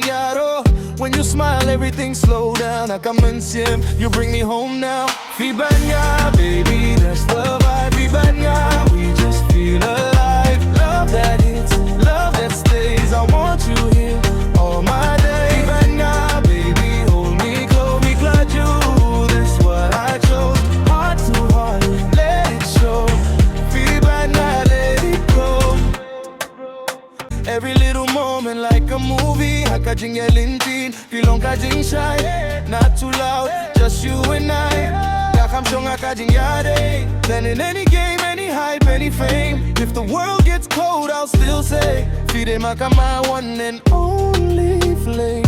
yaro. When you smile, everything slow down. Nakamensim, you bring me home now. Fibanya, baby, that's the vibe. Fibanya, we just feel alive. Love that hits, love that stays. I want you here all my day. Fibanya, baby, hold me close. Me glad you, that's what I chose. Heart to heart, let it show. Fibanya, let it go. Every little moment like a movie. Hakajing yelintin, pilong kajing shy. Not too loud, just you and I. Kakam shong hakajing yade. Then in any game, any hype, any fame, if the world gets cold, I'll still say Fide maka my one and only flame.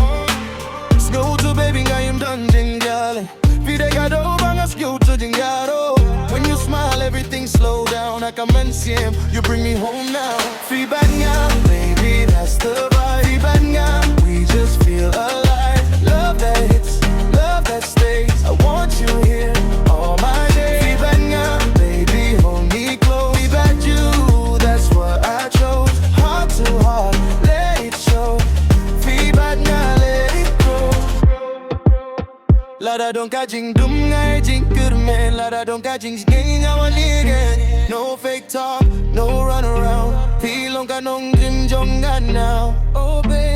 Snow to baby, I am done jingle. Fide gado banga skill to jingaro. When you smile, everything slow down. Nakamensim, you bring me home now. Fibanya, baby, that's the vibe. Fibanya, we just feel alive. Love that hits, love that stays. I want you here all my days. Fibanya, baby, hold me close. Fibanya, you, that's what I chose. Heart to heart, let it show. Fibanya, let it go. Lada don't catching dum ngay jing good man. Lada don't catching skin I want again. No fake talk, no run around. Feel on kanong jing jong now. Oh baby.